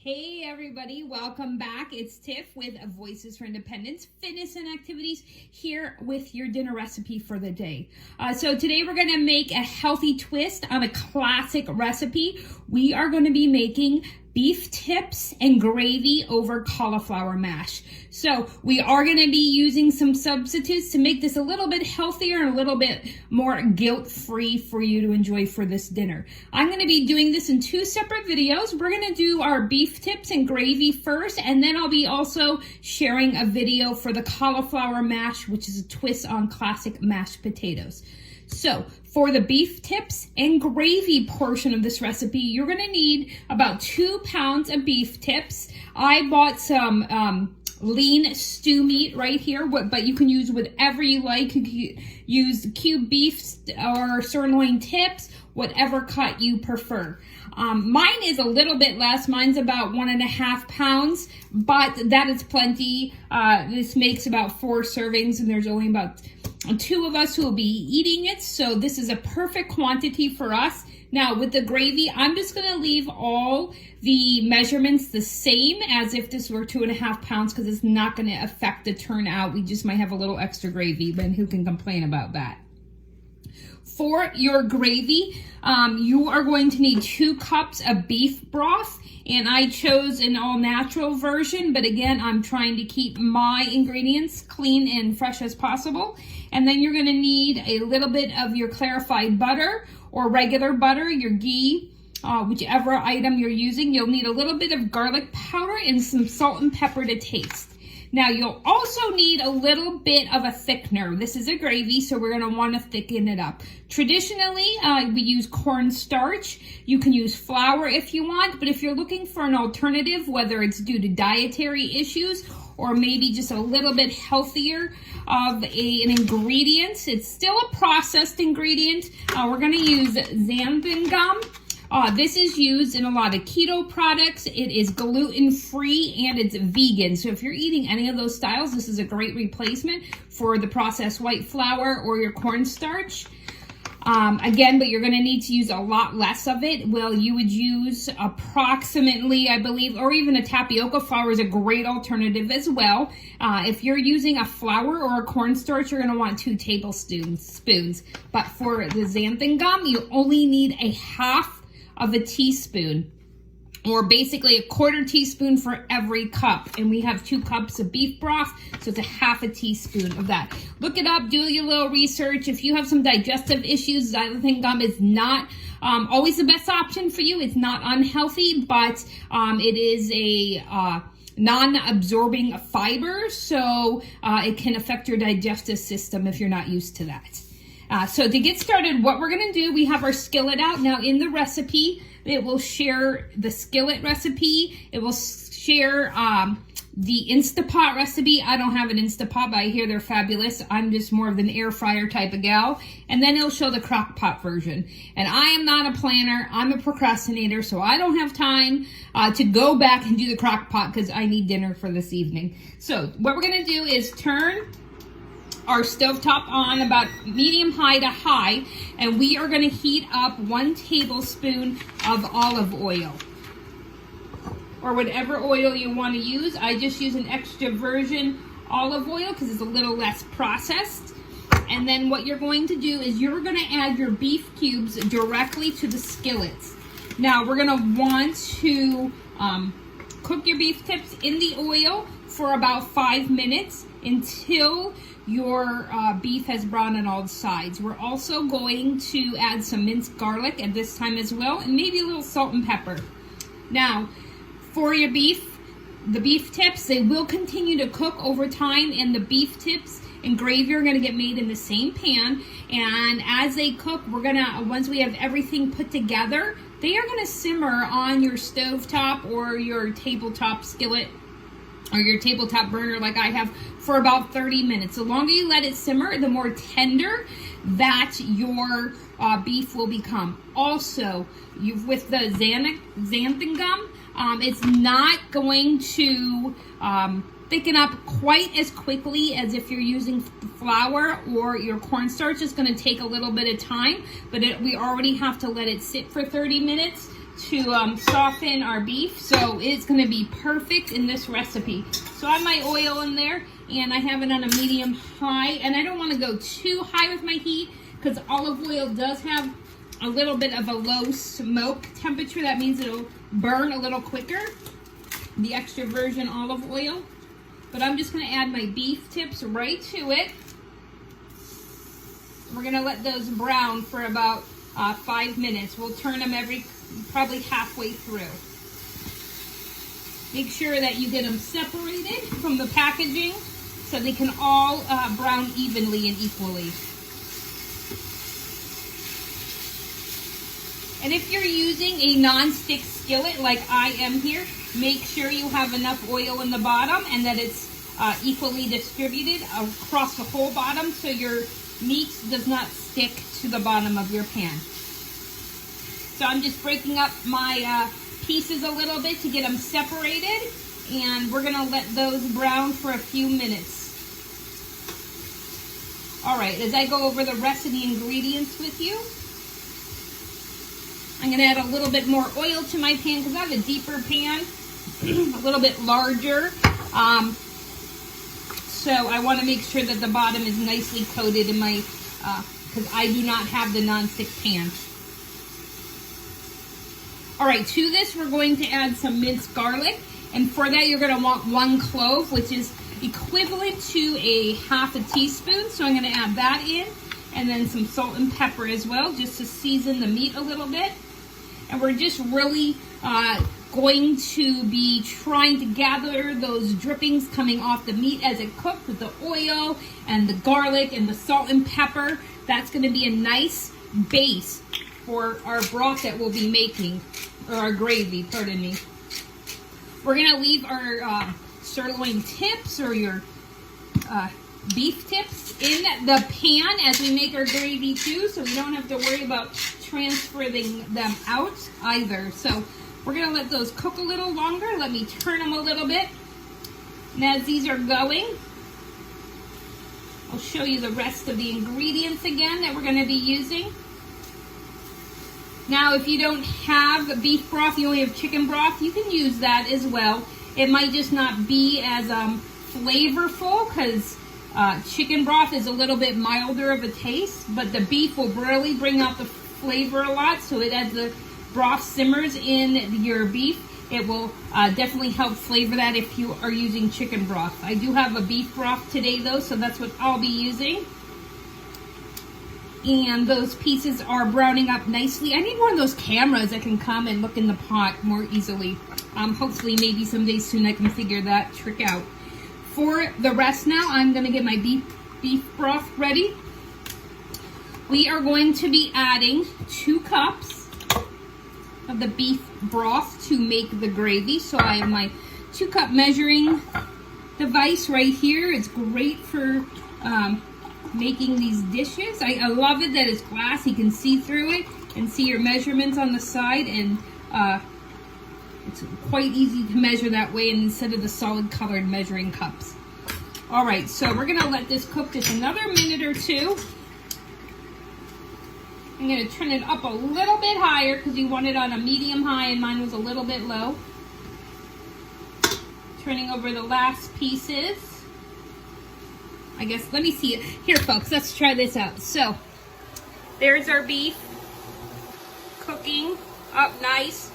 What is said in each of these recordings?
Hey everybody, welcome back. It's Tiff with Voices for Independence, Fitness and Activities, here with your dinner recipe for the day. So today we're going to make a healthy twist on a classic recipe. We are going to be making beef tips and gravy over cauliflower mash. So we are going to be using some substitutes to make this a little bit healthier and a little bit more guilt-free for you to enjoy for this dinner. I'm going to be doing this in two separate videos. We're going to do our beef tips and gravy first, and then I'll be also sharing a video for the cauliflower mash, which is a twist on classic mashed potatoes. So for the beef tips and gravy portion of this recipe, you're going to need about 2 pounds of beef tips. I bought some lean stew meat right here, but you can use whatever you like. You can use cube beef or sirloin tips, whatever cut you prefer. Mine is a little bit less. Mine's about 1.5 pounds, but that is plenty. This makes about 4 servings, and there's only about 2 of us who will be eating it, so this is a perfect quantity for us. Now with the gravy, I'm just going to leave all the measurements the same as if this were 2.5 pounds, because it's not going to affect the turnout. We just might have a little extra gravy, but who can complain about that? For your gravy, you are going to need 2 cups of beef broth, and I chose an all-natural version, but again, I'm trying to keep my ingredients clean and fresh as possible. And then you're going to need a little bit of your clarified butter or regular butter, your ghee, whichever item you're using. You'll need a little bit of garlic powder and some salt and pepper to taste. Now, you'll also need a little bit of a thickener. This is a gravy, so we're going to want to thicken it up. Traditionally, we use cornstarch. You can use flour if you want, but if you're looking for an alternative, whether it's due to dietary issues or maybe just a little bit healthier of an ingredient, it's still a processed ingredient. We're going to use xanthan gum. This is used in a lot of keto products. It is gluten-free and it's vegan. So if you're eating any of those styles, this is a great replacement for the processed white flour or your cornstarch. Again, but you're going to need to use a lot less of it. Well, you would use approximately, I believe, or even a tapioca flour is a great alternative as well. If you're using a flour or a cornstarch, you're going to want 2 tablespoons. But for the xanthan gum, you only need a half of a teaspoon, or basically a 1/4 teaspoon for every cup. And we have 2 cups of beef broth, so it's a half a teaspoon of that. Look it up, do your little research. If you have some digestive issues, xanthan gum is not always the best option for you. It's not unhealthy, but it is a non-absorbing fiber, so it can affect your digestive system if you're not used to that. So to get started, what we're going to do, we have our skillet out. Now in the recipe, it will share the skillet recipe. It will share the Instapot recipe. I don't have an Instapot, but I hear they're fabulous. I'm just more of an air fryer type of gal. And then it'll show the crock pot version. And I am not a planner. I'm a procrastinator, so I don't have time to go back and do the crock pot because I need dinner for this evening. So what we're going to do is turn our stovetop on about medium high to high, and we are going to heat up 1 tablespoon of olive oil or whatever oil you want to use. I just use an extra virgin olive oil because it's a little less processed. And then what you're going to do is you're going to add your beef cubes directly to the skillets. Now we're going to want to cook your beef tips in the oil for about 5 minutes until your beef has browned on all sides. We're also going to add some minced garlic at this time as well, and maybe a little salt and pepper. Now, for your beef, the beef tips, they will continue to cook over time, and the beef tips and gravy are going to get made in the same pan. And as they cook, we're going to, once we have everything put together, they are going to simmer on your stovetop or your tabletop skillet or your tabletop burner like I have for about 30 minutes. The longer you let it simmer, the more tender that your beef will become. Also, with the xanthan gum, it's not going to thicken up quite as quickly as if you're using flour or your cornstarch. It's going to take a little bit of time, but we already have to let it sit for 30 minutes to soften our beef, so it's going to be perfect in this recipe. So I have my oil in there, and I have it on a medium high, and I don't want to go too high with my heat because olive oil does have a little bit of a low smoke temperature. That means it'll burn a little quicker, the extra virgin olive oil. But I'm just going to add my beef tips right to it. We're going to let those brown for about 5 minutes. We'll turn them probably halfway through. Make sure that you get them separated from the packaging so they can all brown evenly and equally. And if you're using a non-stick skillet like I am here, make sure you have enough oil in the bottom and that it's equally distributed across the whole bottom so your meat does not stick to the bottom of your pan. So I'm just breaking up my pieces a little bit to get them separated, and we're gonna let those brown for a few minutes. All right, as I go over the rest of the ingredients with you, I'm gonna add a little bit more oil to my pan because I have a deeper pan, a little bit larger. So I want to make sure that the bottom is nicely coated in my, because I do not have the non-stick pan. All right, to this we're going to add some minced garlic, and for that you're going to want 1 clove, which is equivalent to a half a teaspoon. So I'm going to add that in, and then some salt and pepper as well, just to season the meat a little bit. And we're just really going to be trying to gather those drippings coming off the meat as it cooks with the oil and the garlic and the salt and pepper. That's going to be a nice base for our broth that we'll be making, or our gravy, pardon me. We're going to leave our sirloin tips or your beef tips in the pan as we make our gravy too, so we don't have to worry about transferring them out either. So we're going to let those cook a little longer. Let me turn them a little bit. And as these are going, I'll show you the rest of the ingredients again that we're going to be using. Now, if you don't have beef broth, you only have chicken broth, you can use that as well. It might just not be as flavorful because chicken broth is a little bit milder of a taste, but the beef will really bring out the flavor a lot. So as the broth simmers in your beef, it will definitely help flavor that if you are using chicken broth. I do have a beef broth today though, so that's what I'll be using. And those pieces are browning up nicely. I need one of those cameras that can come and look in the pot more easily. Hopefully maybe someday soon I can figure that trick out. For the rest now, I'm going to get my beef broth ready. We are going to be adding 2 cups of the beef broth to make the gravy. So I have my 2-cup measuring device right here. It's great for making these dishes. I love it that it's glass. You can see through it and see your measurements on the side, and it's quite easy to measure that way instead of the solid colored measuring cups. All right, so we're gonna let this cook just another minute or two. I'm gonna turn it up a little bit higher because you want it on a medium high and mine was a little bit low. Turning over the last pieces. I guess, let me see it. Here, folks, let's try this out. So, there's our beef cooking up nice.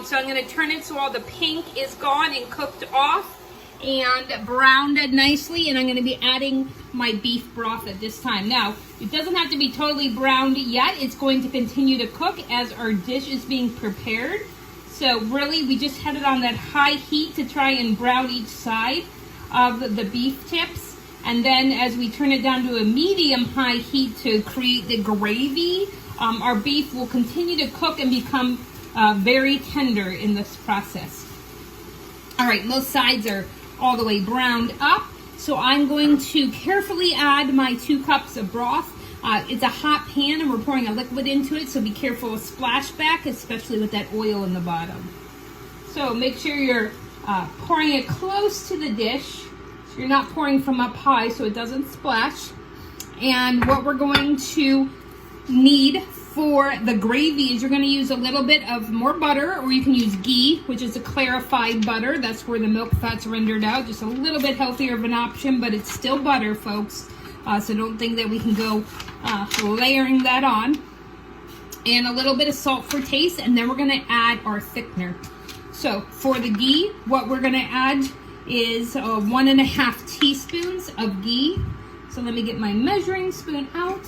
So I'm going to turn it so all the pink is gone and cooked off and browned nicely. And I'm going to be adding my beef broth at this time. Now, it doesn't have to be totally browned yet. It's going to continue to cook as our dish is being prepared. So really, we just had it on that high heat to try and brown each side of the beef tips. And then as we turn it down to a medium-high heat to create the gravy, our beef will continue to cook and become very tender in this process. All right, most sides are all the way browned up. So I'm going to carefully add my 2 cups of broth. It's a hot pan and we're pouring a liquid into it, so be careful of splashback, especially with that oil in the bottom. So make sure you're pouring it close to the dish. So you're not pouring from up high so it doesn't splash. And what we're going to need For the gravies, you're going to use a little bit of more butter, or you can use ghee, which is a clarified butter. That's where the milk fat's rendered out. Just a little bit healthier of an option, but it's still butter, folks. So don't think that we can go layering that on. And a little bit of salt for taste, and then we're going to add our thickener. So for the ghee, what we're going to add is 1.5 teaspoons of ghee. So let me get my measuring spoon out.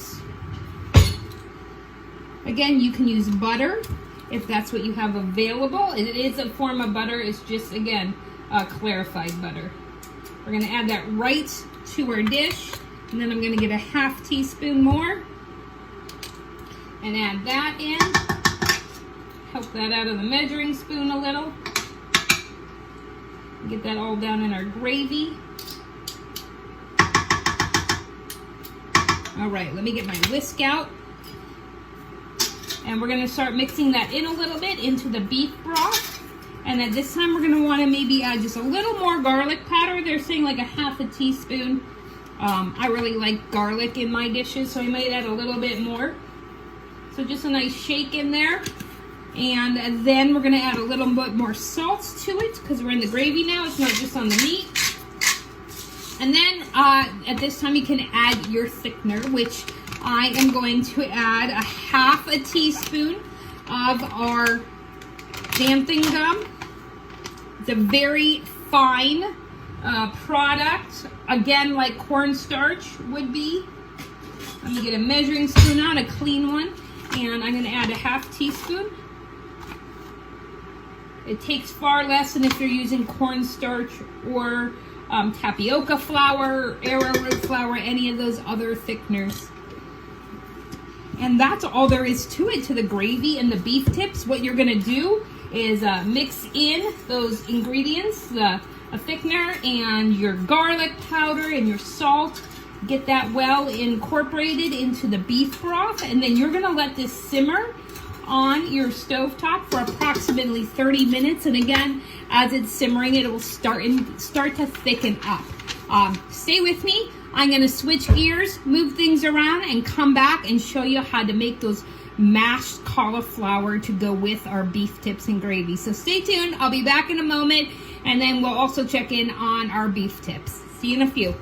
Again, you can use butter if that's what you have available. It is a form of butter. It's just, again, clarified butter. We're going to add that right to our dish. And then I'm going to get a 1/2 teaspoon more. And add that in. Help that out of the measuring spoon a little. Get that all down in our gravy. All right, let me get my whisk out. And we're going to start mixing that in a little bit into the beef broth. And at this time, we're going to want to maybe add just a little more garlic powder. They're saying like a 1/2 teaspoon. I really like garlic in my dishes, so I might add a little bit more. So just a nice shake in there. And then we're going to add a little bit more salt to it because we're in the gravy now. It's not just on the meat. And then at this time, you can add your thickener, which I am going to add a 1/2 teaspoon of our xanthan gum. It's a very fine product, again, like cornstarch would be. Let me get a measuring spoon out, a clean one, and I'm going to add a 1/2 teaspoon. It takes far less than if you're using cornstarch or tapioca flour, arrowroot flour, any of those other thickeners. And that's all there is to it, to the gravy and the beef tips. What you're going to do is mix in those ingredients, the thickener and your garlic powder and your salt. Get that well incorporated into the beef broth, and then you're going to let this simmer on your stovetop for approximately 30 minutes. And again, as it's simmering, it will start to thicken up. Stay with me. I'm going to switch gears, move things around, and come back and show you how to make those mashed cauliflower to go with our beef tips and gravy. So stay tuned. I'll be back in a moment, and then we'll also check in on our beef tips. See you in a few.